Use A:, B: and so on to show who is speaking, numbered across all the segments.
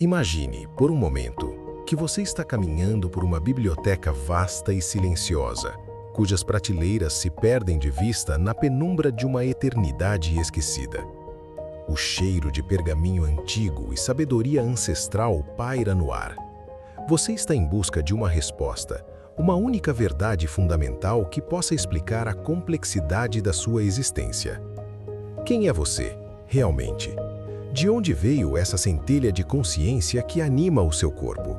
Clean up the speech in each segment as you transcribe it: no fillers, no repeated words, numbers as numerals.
A: Imagine, por um momento, que você está caminhando por uma biblioteca vasta e silenciosa, cujas prateleiras se perdem de vista na penumbra de uma eternidade esquecida. O cheiro de pergaminho antigo e sabedoria ancestral paira no ar. Você está em busca de uma resposta, uma única verdade fundamental que possa explicar a complexidade da sua existência. Quem é você, realmente? De onde veio essa centelha de consciência que anima o seu corpo?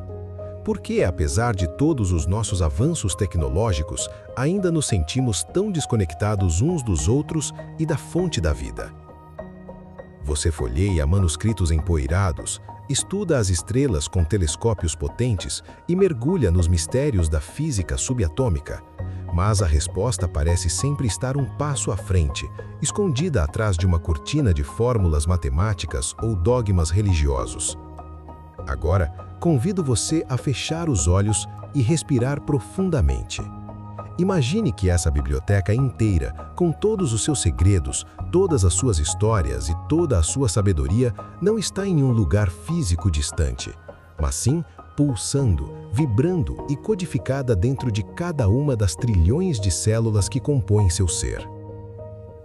A: Por que, apesar de todos os nossos avanços tecnológicos, ainda nos sentimos tão desconectados uns dos outros e da fonte da vida? Você folheia manuscritos empoeirados, estuda as estrelas com telescópios potentes e mergulha nos mistérios da física subatômica, mas a resposta parece sempre estar um passo à frente, escondida atrás de uma cortina de fórmulas matemáticas ou dogmas religiosos. Agora, convido você a fechar os olhos e respirar profundamente. Imagine que essa biblioteca inteira, com todos os seus segredos, todas as suas histórias e toda a sua sabedoria, não está em um lugar físico distante, mas sim pulsando, vibrando e codificada dentro de cada uma das trilhões de células que compõem seu ser.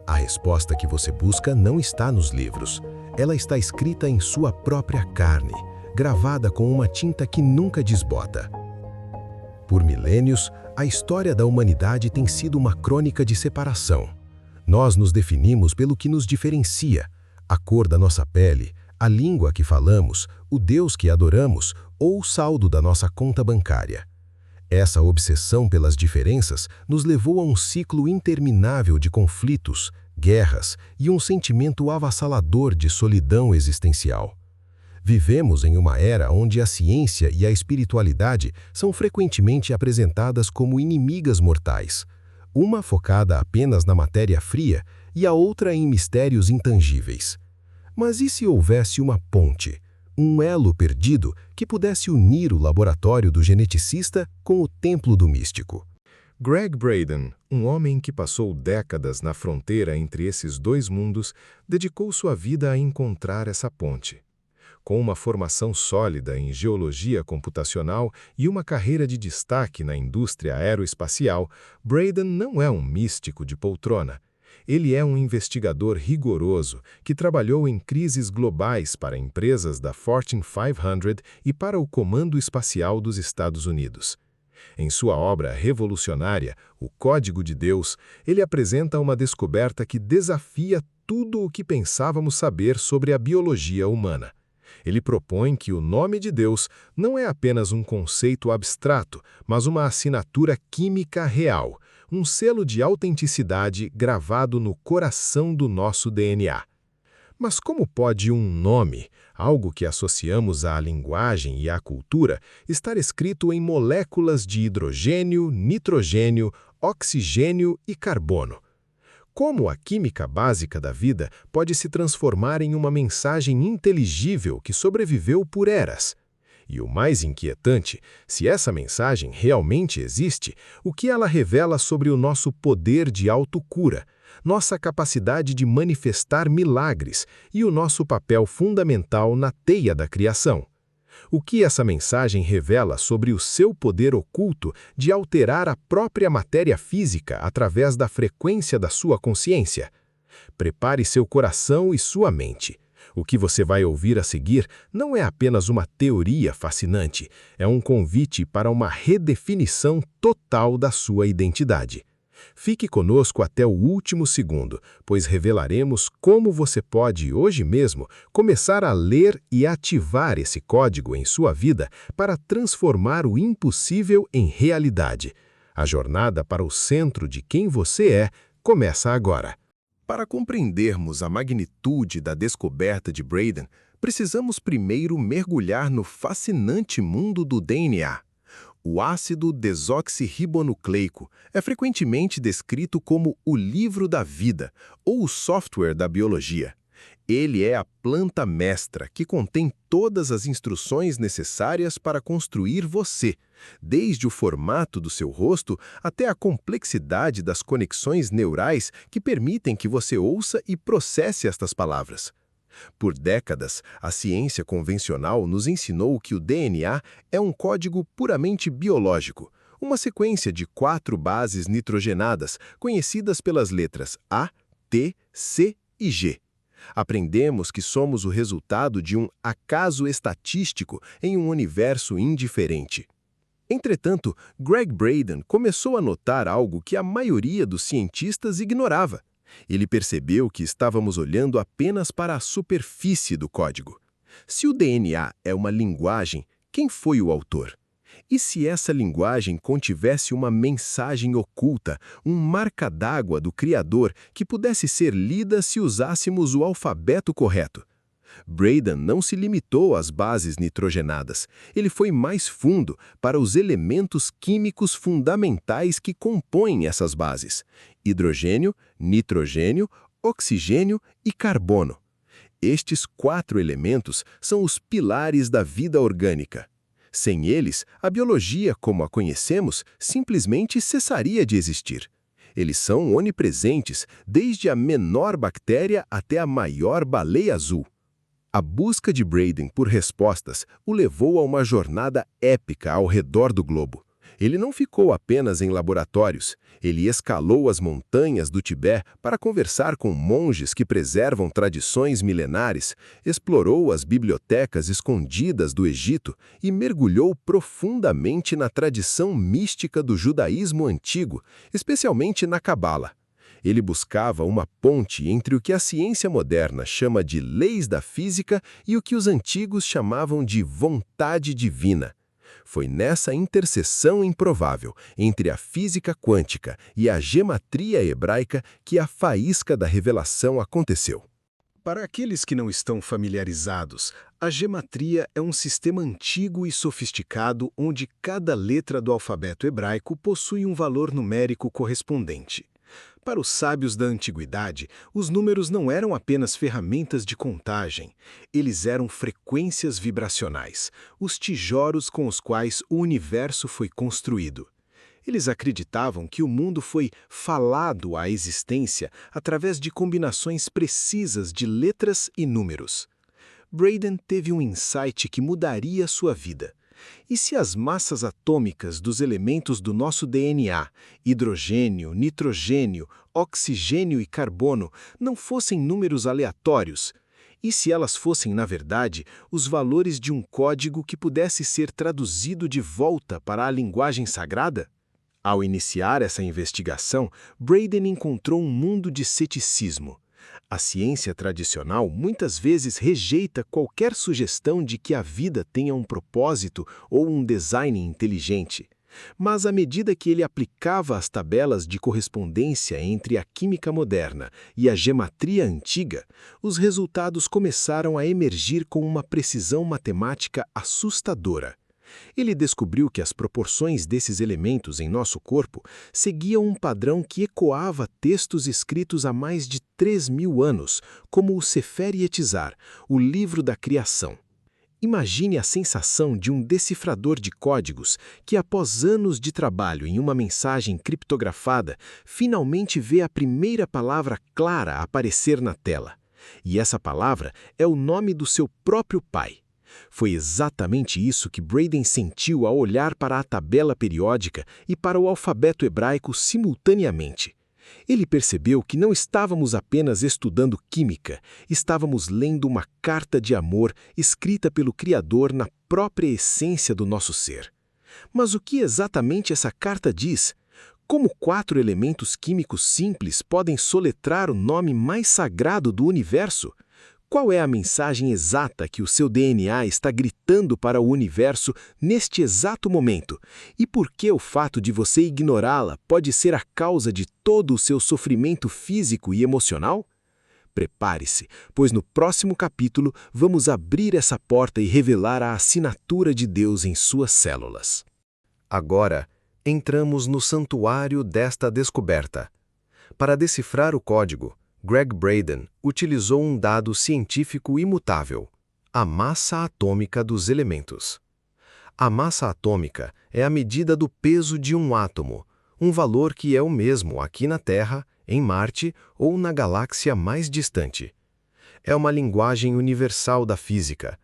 A: A resposta que você busca não está nos livros. Ela está escrita em sua própria carne, gravada com uma tinta que nunca desbota. Por milênios, a história da humanidade tem sido uma crônica de separação. Nós nos definimos pelo que nos diferencia, a cor da nossa pele, a língua que falamos, o Deus que adoramos ou o saldo da nossa conta bancária. Essa obsessão pelas diferenças nos levou a um ciclo interminável de conflitos, guerras e um sentimento avassalador de solidão existencial. Vivemos em uma era onde a ciência e a espiritualidade são frequentemente apresentadas como inimigas mortais, uma focada apenas na matéria fria e a outra em mistérios intangíveis. Mas e se houvesse uma ponte, um elo perdido que pudesse unir o laboratório do geneticista com o templo do místico?
B: Gregg Braden, um homem que passou décadas na fronteira entre esses dois mundos, dedicou sua vida a encontrar essa ponte. Com uma formação sólida em geologia computacional e uma carreira de destaque na indústria aeroespacial, Braden não é um místico de poltrona. Ele é um investigador rigoroso que trabalhou em crises globais para empresas da Fortune 500 e para o Comando Espacial dos Estados Unidos. Em sua obra revolucionária, O Código de Deus, ele apresenta uma descoberta que desafia tudo o que pensávamos saber sobre a biologia humana. Ele propõe que o nome de Deus não é apenas um conceito abstrato, mas uma assinatura química real, um selo de autenticidade gravado no coração do nosso DNA. Mas como pode um nome, algo que associamos à linguagem e à cultura, estar escrito em moléculas de hidrogênio, nitrogênio, oxigênio e carbono? Como a química básica da vida pode se transformar em uma mensagem inteligível que sobreviveu por eras? E o mais inquietante, se essa mensagem realmente existe, o que ela revela sobre o nosso poder de autocura, nossa capacidade de manifestar milagres e o nosso papel fundamental na teia da criação? O que essa mensagem revela sobre o seu poder oculto de alterar a própria matéria física através da frequência da sua consciência? Prepare seu coração e sua mente. O que você vai ouvir a seguir não é apenas uma teoria fascinante, é um convite para uma redefinição total da sua identidade. Fique conosco até o último segundo, pois revelaremos como você pode, hoje mesmo, começar a ler e ativar esse código em sua vida para transformar o impossível em realidade. A jornada para o centro de quem você é começa agora. Para compreendermos a magnitude da descoberta de Braden, precisamos primeiro mergulhar no fascinante mundo do DNA. O ácido desoxirribonucleico é frequentemente descrito como o livro da vida ou o software da biologia. Ele é a planta mestra que contém todas as instruções necessárias para construir você, desde o formato do seu rosto até a complexidade das conexões neurais que permitem que você ouça e processe estas palavras.
A: Por décadas, a ciência convencional nos ensinou que o DNA é um código puramente biológico, uma sequência de 4 bases nitrogenadas, conhecidas pelas letras A, T, C e G. Aprendemos que somos o resultado de um acaso estatístico em um universo indiferente. Entretanto, Greg Braden começou a notar algo que a maioria dos cientistas ignorava. Ele percebeu que estávamos olhando apenas para a superfície do código. Se o DNA é uma linguagem, quem foi o autor? E se essa linguagem contivesse uma mensagem oculta, um marca d'água do Criador que pudesse ser lida se usássemos o alfabeto correto? Braden não se limitou às bases nitrogenadas. Ele foi mais fundo para os elementos químicos fundamentais que compõem essas bases: hidrogênio, nitrogênio, oxigênio e carbono. Estes 4 elementos são os pilares da vida orgânica. Sem eles, a biologia, como a conhecemos, simplesmente cessaria de existir. Eles são onipresentes, desde a menor bactéria até a maior baleia azul. A busca de Braden por respostas o levou a uma jornada épica ao redor do globo. Ele não ficou apenas em laboratórios. Ele escalou as montanhas do Tibete para conversar com monges que preservam tradições milenares, explorou as bibliotecas escondidas do Egito e mergulhou profundamente na tradição mística do judaísmo antigo, especialmente na Cabala. Ele buscava uma ponte entre o que a ciência moderna chama de leis da física e o que os antigos chamavam de vontade divina. Foi nessa interseção improvável entre a física quântica e a gematria hebraica que a faísca da revelação aconteceu.
C: Para aqueles que não estão familiarizados, a gematria é um sistema antigo e sofisticado onde cada letra do alfabeto hebraico possui um valor numérico correspondente. Para os sábios da antiguidade, os números não eram apenas ferramentas de contagem, eles eram frequências vibracionais, os tijolos com os quais o universo foi construído. Eles acreditavam que o mundo foi falado à existência através de combinações precisas de letras e números. Braden teve um insight que mudaria sua vida. E se as massas atômicas dos elementos do nosso DNA, hidrogênio, nitrogênio, oxigênio e carbono, não fossem números aleatórios? E se elas fossem, na verdade, os valores de um código que pudesse ser traduzido de volta para a linguagem sagrada? Ao iniciar essa investigação, Braden encontrou um mundo de ceticismo. A ciência tradicional muitas vezes rejeita qualquer sugestão de que a vida tenha um propósito ou um design inteligente. Mas à medida que ele aplicava as tabelas de correspondência entre a química moderna e a gematria antiga, os resultados começaram a emergir com uma precisão matemática assustadora. Ele descobriu que as proporções desses elementos em nosso corpo seguiam um padrão que ecoava textos escritos há mais de 3.000 anos, como o Sefer Yetzirah, o livro da criação. Imagine a sensação de um decifrador de códigos que, após anos de trabalho em uma mensagem criptografada, finalmente vê a primeira palavra clara aparecer na tela. E essa palavra é o nome do seu próprio pai. Foi exatamente isso que Braden sentiu ao olhar para a tabela periódica e para o alfabeto hebraico simultaneamente. Ele percebeu que não estávamos apenas estudando química, estávamos lendo uma carta de amor escrita pelo Criador na própria essência do nosso ser. Mas o que exatamente essa carta diz? Como 4 elementos químicos simples podem soletrar o nome mais sagrado do universo? Qual é a mensagem exata que o seu DNA está gritando para o universo neste exato momento? E por que o fato de você ignorá-la pode ser a causa de todo o seu sofrimento físico e emocional? Prepare-se, pois no próximo capítulo vamos abrir essa porta e revelar a assinatura de Deus em suas células.
B: Agora, entramos no santuário desta descoberta. Para decifrar o código, Greg Braden utilizou um dado científico imutável: a massa atômica dos elementos. A massa atômica é a medida do peso de um átomo, um valor que é o mesmo aqui na Terra, em Marte ou na galáxia mais distante. É uma linguagem universal da física.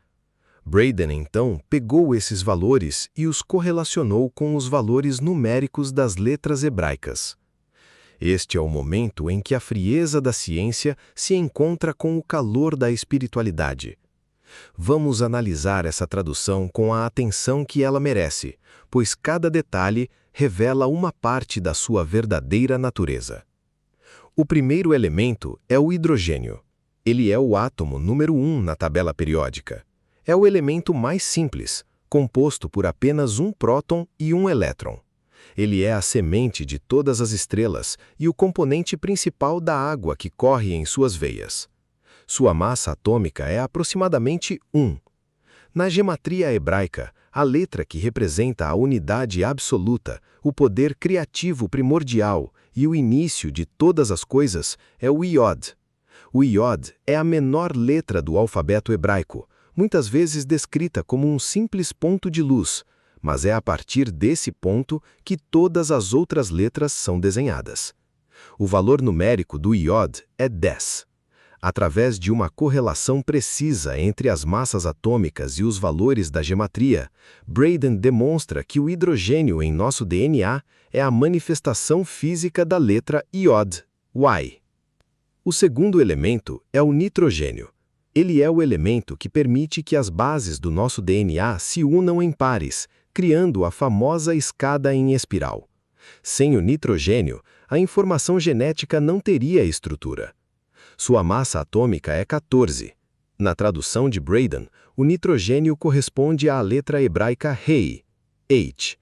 B: Braden, então, pegou esses valores e os correlacionou com os valores numéricos das letras hebraicas. Este é o momento em que a frieza da ciência se encontra com o calor da espiritualidade. Vamos analisar essa tradução com a atenção que ela merece, pois cada detalhe revela uma parte da sua verdadeira natureza. O primeiro elemento é o hidrogênio. Ele é o átomo número 1 na tabela periódica. É o elemento mais simples, composto por apenas um próton e um elétron. Ele é a semente de todas as estrelas e o componente principal da água que corre em suas veias. Sua massa atômica é aproximadamente 1. Na gematria hebraica, a letra que representa a unidade absoluta, o poder criativo primordial e o início de todas as coisas é o Iod. O Iod é a menor letra do alfabeto hebraico, muitas vezes descrita como um simples ponto de luz, mas é a partir desse ponto que todas as outras letras são desenhadas. O valor numérico do Iod é 10. Através de uma correlação precisa entre as massas atômicas e os valores da gematria, Braden demonstra que o hidrogênio em nosso DNA é a manifestação física da letra Iod, Y. O segundo elemento é o nitrogênio. Ele é o elemento que permite que as bases do nosso DNA se unam em pares, criando a famosa escada em espiral. Sem o nitrogênio, a informação genética não teria estrutura. Sua massa atômica é 14. Na tradução de Braden, o nitrogênio corresponde à letra hebraica Hei, H.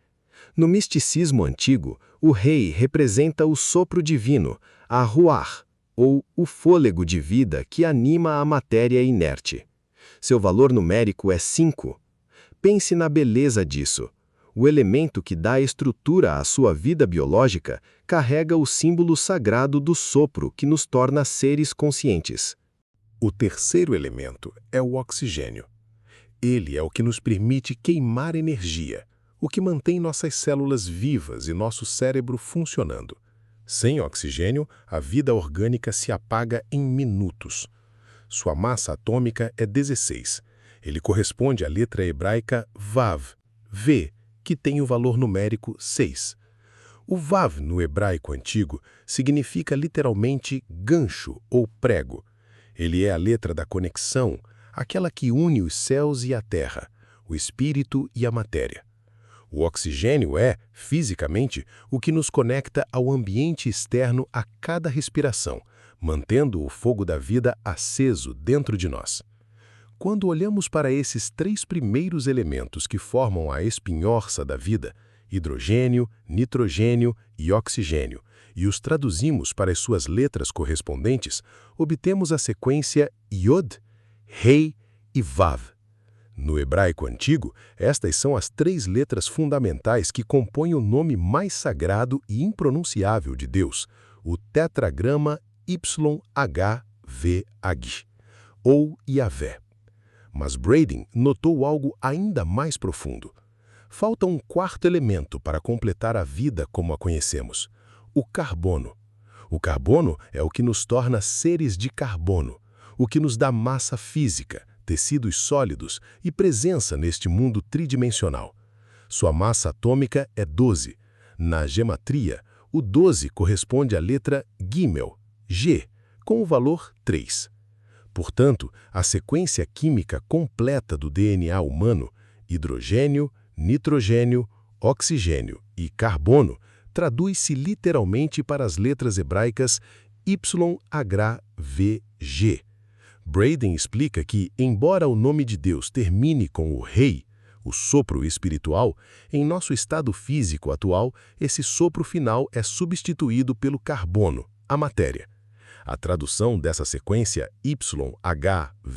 B: No misticismo antigo, o Hei representa o sopro divino, a Ruach, ou o fôlego de vida que anima a matéria inerte. Seu valor numérico é 5. Pense na beleza disso. O elemento que dá estrutura à sua vida biológica carrega o símbolo sagrado do sopro que nos torna seres conscientes.
A: O terceiro elemento é o oxigênio. Ele é o que nos permite queimar energia, o que mantém nossas células vivas e nosso cérebro funcionando. Sem oxigênio, a vida orgânica se apaga em minutos. Sua massa atômica é 16. Ele corresponde à letra hebraica Vav, V, que tem o valor numérico 6. O Vav, no hebraico antigo, significa literalmente gancho ou prego. Ele é a letra da conexão, aquela que une os céus e a terra, o espírito e a matéria. O oxigênio é, fisicamente, o que nos conecta ao ambiente externo a cada respiração, mantendo o fogo da vida aceso dentro de nós. Quando olhamos para esses 3 primeiros elementos que formam a espinhorça da vida, hidrogênio, nitrogênio e oxigênio, e os traduzimos para as suas letras correspondentes, obtemos a sequência Iod, Rei e Vav. No hebraico antigo, estas são as 3 letras fundamentais que compõem o nome mais sagrado e impronunciável de Deus, o tetragrama YHVH, ou Yahvé. Mas Braden notou algo ainda mais profundo. Falta um quarto elemento para completar a vida como a conhecemos: o carbono. O carbono é o que nos torna seres de carbono, o que nos dá massa física, tecidos sólidos e presença neste mundo tridimensional. Sua massa atômica é 12. Na gematria, o 12 corresponde à letra Gimel, G, com o valor 3. Portanto, a sequência química completa do DNA humano, hidrogênio, nitrogênio, oxigênio e carbono, traduz-se literalmente para as letras hebraicas YHVG. Braden explica que, embora o nome de Deus termine com o Rei, o sopro espiritual, em nosso estado físico atual, esse sopro final é substituído pelo carbono, a matéria. A tradução dessa sequência YHVG,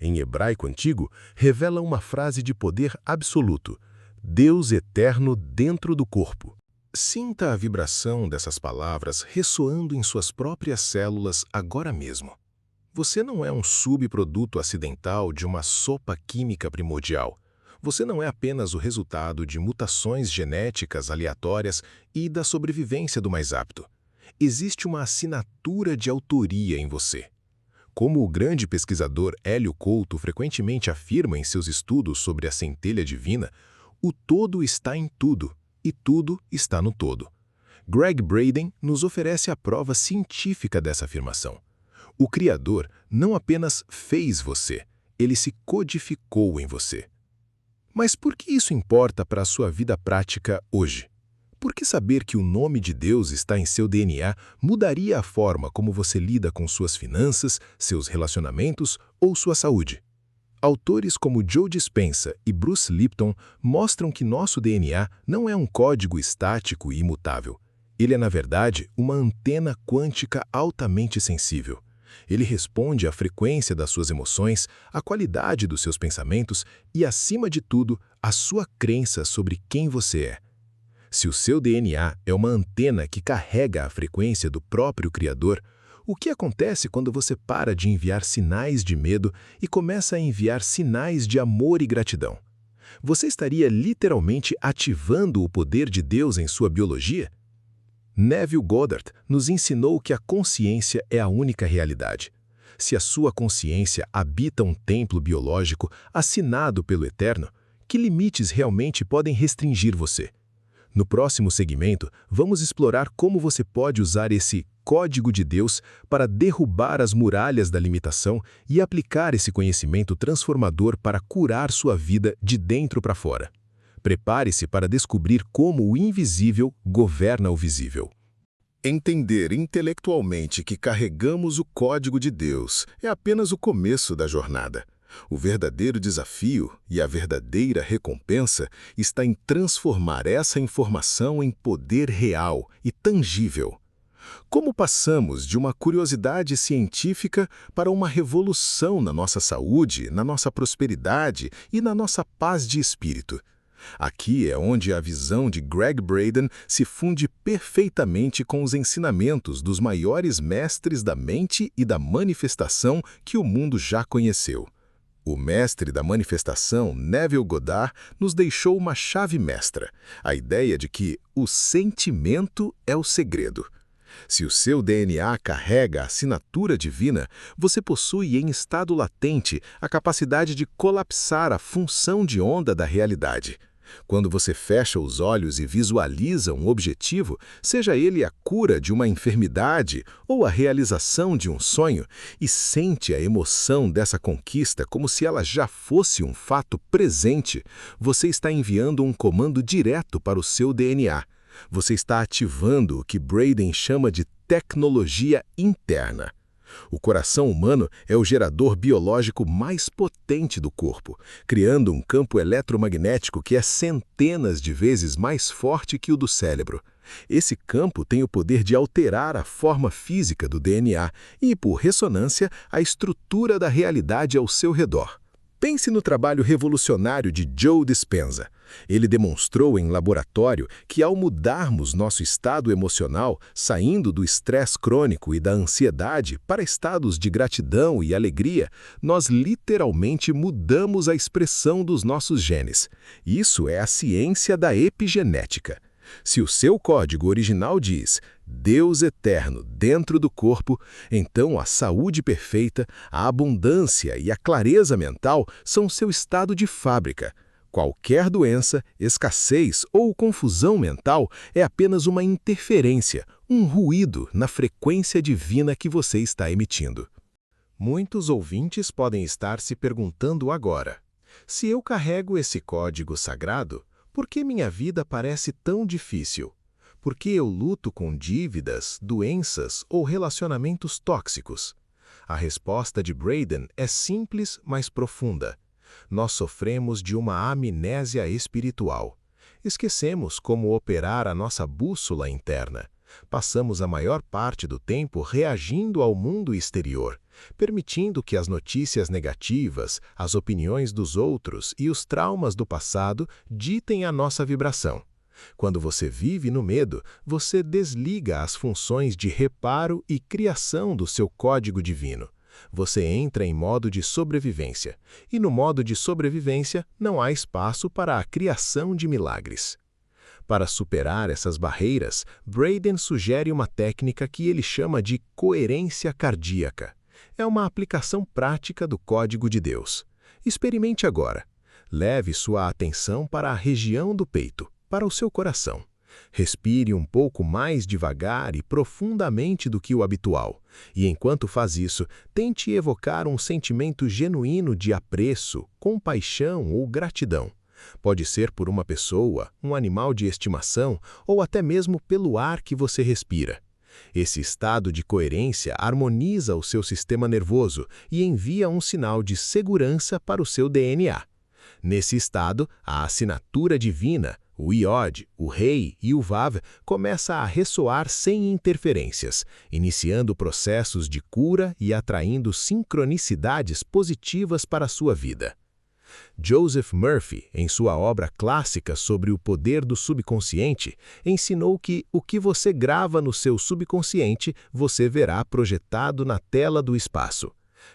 A: em hebraico antigo, revela uma frase de poder absoluto: Deus eterno dentro do corpo. Sinta a vibração dessas palavras ressoando em suas próprias células agora mesmo. Você não é um subproduto acidental de uma sopa química primordial. Você não é apenas o resultado de mutações genéticas aleatórias e da sobrevivência do mais apto. Existe uma assinatura de autoria em você. Como o grande pesquisador Hélio Couto frequentemente afirma em seus estudos sobre a centelha divina, o todo está em tudo, e tudo está no todo. Gregg Braden nos oferece a prova científica dessa afirmação. O Criador não apenas fez você, ele se codificou em você. Mas por que isso importa para a sua vida prática hoje? Por que saber que o nome de Deus está em seu DNA mudaria a forma como você lida com suas finanças, seus relacionamentos ou sua saúde? Autores como Joe Dispenza e Bruce Lipton mostram que nosso DNA não é um código estático e imutável. Ele é, na verdade, uma antena quântica altamente sensível. Ele responde à frequência das suas emoções, à qualidade dos seus pensamentos e, acima de tudo, à sua crença sobre quem você é. Se o seu DNA é uma antena que carrega a frequência do próprio Criador, o que acontece quando você para de enviar sinais de medo e começa a enviar sinais de amor e gratidão? Você estaria literalmente ativando o poder de Deus em sua biologia? Neville Goddard nos ensinou que a consciência é a única realidade. Se a sua consciência habita um templo biológico assinado pelo Eterno, que limites realmente podem restringir você? No próximo segmento, vamos explorar como você pode usar esse código de Deus para derrubar as muralhas da limitação e aplicar esse conhecimento transformador para curar sua vida de dentro para fora. Prepare-se para descobrir como o invisível governa o visível.
B: Entender intelectualmente que carregamos o código de Deus é apenas o começo da jornada. O verdadeiro desafio e a verdadeira recompensa está em transformar essa informação em poder real e tangível. Como passamos de uma curiosidade científica para uma revolução na nossa saúde, na nossa prosperidade e na nossa paz de espírito? Aqui é onde a visão de Gregg Braden se funde perfeitamente com os ensinamentos dos maiores mestres da mente e da manifestação que o mundo já conheceu. O mestre da manifestação, Neville Goddard, nos deixou uma chave mestra, a ideia de que o sentimento é o segredo. Se o seu DNA carrega a assinatura divina, você possui em estado latente a capacidade de colapsar a função de onda da realidade. Quando você fecha os olhos e visualiza um objetivo, seja ele a cura de uma enfermidade ou a realização de um sonho, e sente a emoção dessa conquista como se ela já fosse um fato presente, você está enviando um comando direto para o seu DNA. Você está ativando o que Braden chama de tecnologia interna. O coração humano é o gerador biológico mais potente do corpo, criando um campo eletromagnético que é centenas de vezes mais forte que o do cérebro. Esse campo tem o poder de alterar a forma física do DNA e, por ressonância, a estrutura da realidade ao seu redor. Pense no trabalho revolucionário de Joe Dispenza. Ele demonstrou em laboratório que, ao mudarmos nosso estado emocional, saindo do estresse crônico e da ansiedade para estados de gratidão e alegria, nós literalmente mudamos a expressão dos nossos genes. Isso é a ciência da epigenética. Se o seu código original diz Deus eterno dentro do corpo, então a saúde perfeita, a abundância e a clareza mental são seu estado de fábrica. Qualquer doença, escassez ou confusão mental é apenas uma interferência, um ruído na frequência divina que você está emitindo. Muitos ouvintes podem estar se perguntando agora: se eu carrego esse código sagrado, por que minha vida parece tão difícil? Por que eu luto com dívidas, doenças ou relacionamentos tóxicos? A resposta de Braden é simples, mas profunda. Nós sofremos de uma amnésia espiritual. Esquecemos como operar a nossa bússola interna. Passamos a maior parte do tempo reagindo ao mundo exterior, permitindo que as notícias negativas, as opiniões dos outros e os traumas do passado ditem a nossa vibração. Quando você vive no medo, você desliga as funções de reparo e criação do seu código divino. Você entra em modo de sobrevivência, e no modo de sobrevivência não há espaço para a criação de milagres. Para superar essas barreiras, Braden sugere uma técnica que ele chama de coerência cardíaca.
A: É uma aplicação prática do Código de Deus. Experimente agora. Leve sua atenção para a região do peito, para o seu coração. Respire um pouco mais devagar e profundamente do que o habitual, e enquanto faz isso, tente evocar um sentimento genuíno de apreço, compaixão ou gratidão. Pode ser por uma pessoa, um animal de estimação ou até mesmo pelo ar que você respira. Esse estado de coerência harmoniza o seu sistema nervoso e envia um sinal de segurança para o seu DNA. Nesse estado, a assinatura divina, o Iod, o Rei e o Vav começa a ressoar sem interferências, iniciando processos de cura e atraindo sincronicidades positivas para a sua vida. Joseph Murphy, em sua obra clássica sobre o poder do subconsciente, ensinou que o que você grava no seu subconsciente, você verá projetado na tela do espaço.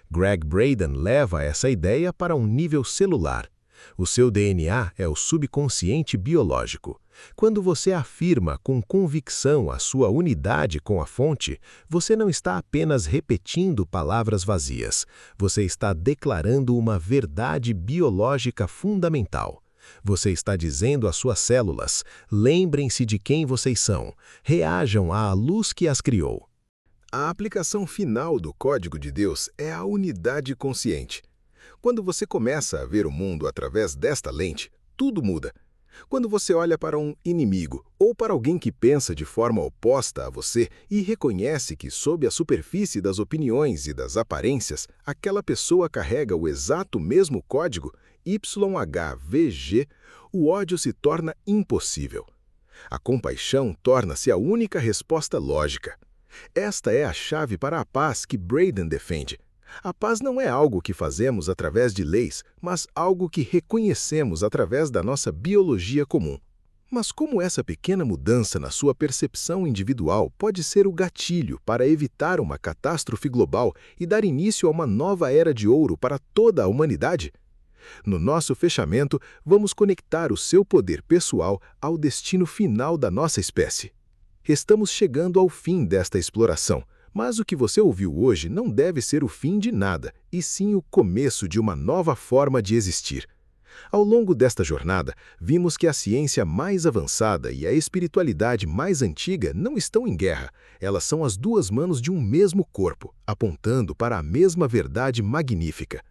A: Gregg Braden leva essa ideia para um nível celular. O seu DNA é o subconsciente biológico. Quando você afirma com convicção a sua unidade com a fonte, você não está apenas repetindo palavras vazias. Você está declarando uma verdade biológica fundamental. Você está dizendo às suas células: lembrem-se de quem vocês são, reajam à luz que as criou.
C: A aplicação final do Código de Deus é a unidade consciente. Quando você começa a ver o mundo através desta lente, tudo muda. Quando você olha para um inimigo ou para alguém que pensa de forma oposta a você e reconhece que, sob a superfície das opiniões e das aparências, aquela pessoa carrega o exato mesmo código, YHVG, o ódio se torna impossível. A compaixão torna-se a única resposta lógica. Esta é a chave para a paz que Braden defende. A paz não é algo que fazemos através de leis, mas algo que reconhecemos através da nossa biologia comum. Mas como essa pequena mudança na sua percepção individual pode ser o gatilho para evitar uma catástrofe global e dar início a uma nova era de ouro para toda a humanidade? No nosso fechamento, vamos conectar o seu poder pessoal ao destino final da nossa espécie. Estamos chegando ao fim desta exploração. Mas o que você ouviu hoje não deve ser o fim de nada, e sim o começo de uma nova forma de existir. Ao longo desta jornada, vimos que a ciência mais avançada e a espiritualidade mais antiga não estão em guerra. Elas são as duas mãos de um mesmo corpo, apontando para a mesma verdade magnífica.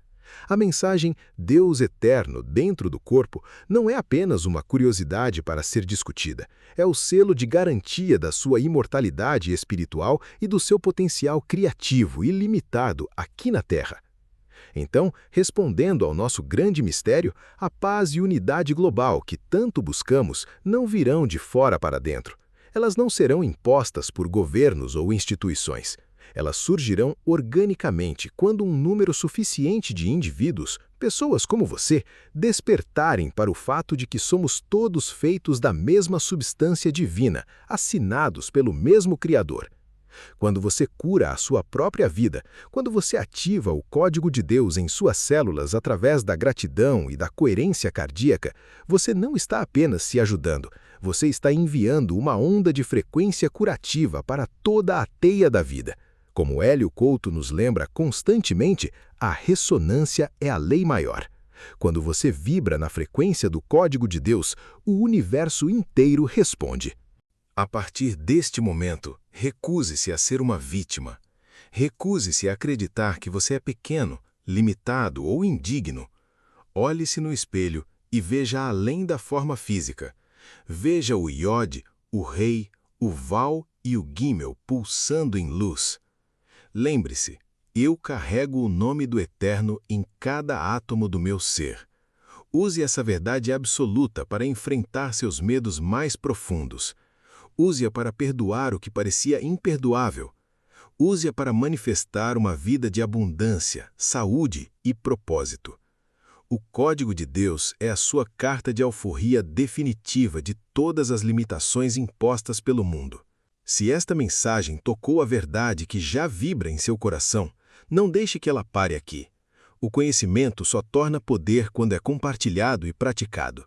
C: A mensagem Deus eterno dentro do corpo não é apenas uma curiosidade para ser discutida, é o selo de garantia da sua imortalidade espiritual e do seu potencial criativo ilimitado aqui na Terra. Então, respondendo ao nosso grande mistério, a paz e unidade global que tanto buscamos não virão de fora para dentro. Elas não serão impostas por governos ou instituições. Elas surgirão organicamente quando um número suficiente de indivíduos, pessoas como você, despertarem para o fato de que somos todos feitos da mesma substância divina, assinados pelo mesmo Criador. Quando você cura a sua própria vida, quando você ativa o Código de Deus em suas células através da gratidão e da coerência cardíaca, você não está apenas se ajudando, você está enviando uma onda de frequência curativa para toda a teia da vida. Como Hélio Couto nos lembra constantemente, a ressonância é a lei maior. Quando você vibra na frequência do Código de Deus, o universo inteiro responde. A partir deste momento, recuse-se a ser uma vítima. Recuse-se a acreditar que você é pequeno, limitado ou indigno. Olhe-se no espelho e veja além da forma física. Veja o Iod, o Rei, o Val e o Gimel pulsando em luz. Lembre-se, eu carrego o nome do Eterno em cada átomo do meu ser. Use essa verdade absoluta para enfrentar seus medos mais profundos. Use-a para perdoar o que parecia imperdoável. Use-a para manifestar uma vida de abundância, saúde e propósito. O Código de Deus é a sua carta de alforria definitiva de todas as limitações impostas pelo mundo. Se esta mensagem tocou a verdade que já vibra em seu coração, não deixe que ela pare aqui. O conhecimento só torna poder quando é compartilhado e praticado.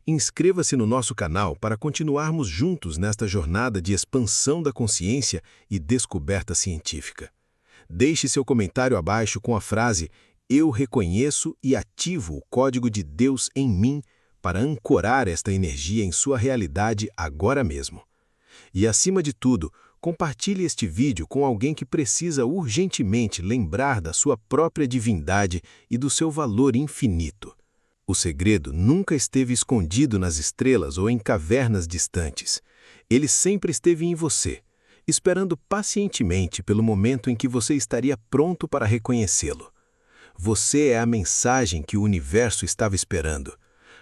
C: Inscreva-se no nosso canal para continuarmos juntos nesta jornada de expansão da consciência e descoberta científica. Deixe seu comentário abaixo com a frase "Eu reconheço e ativo o código de Deus em mim" para ancorar esta energia em sua realidade agora mesmo. E, acima de tudo, compartilhe este vídeo com alguém que precisa urgentemente lembrar da sua própria divindade e do seu valor infinito. O segredo nunca esteve escondido nas estrelas ou em cavernas distantes. Ele sempre esteve em você, esperando pacientemente pelo momento em que você estaria pronto para reconhecê-lo. Você é a mensagem que o universo estava esperando.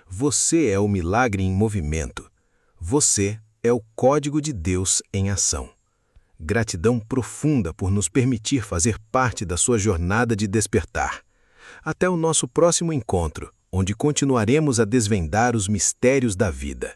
C: Você é o milagre em movimento. Você é o código de Deus em ação. Gratidão profunda por nos permitir fazer parte da sua jornada de despertar. Até o nosso próximo encontro, onde continuaremos a desvendar os mistérios da vida.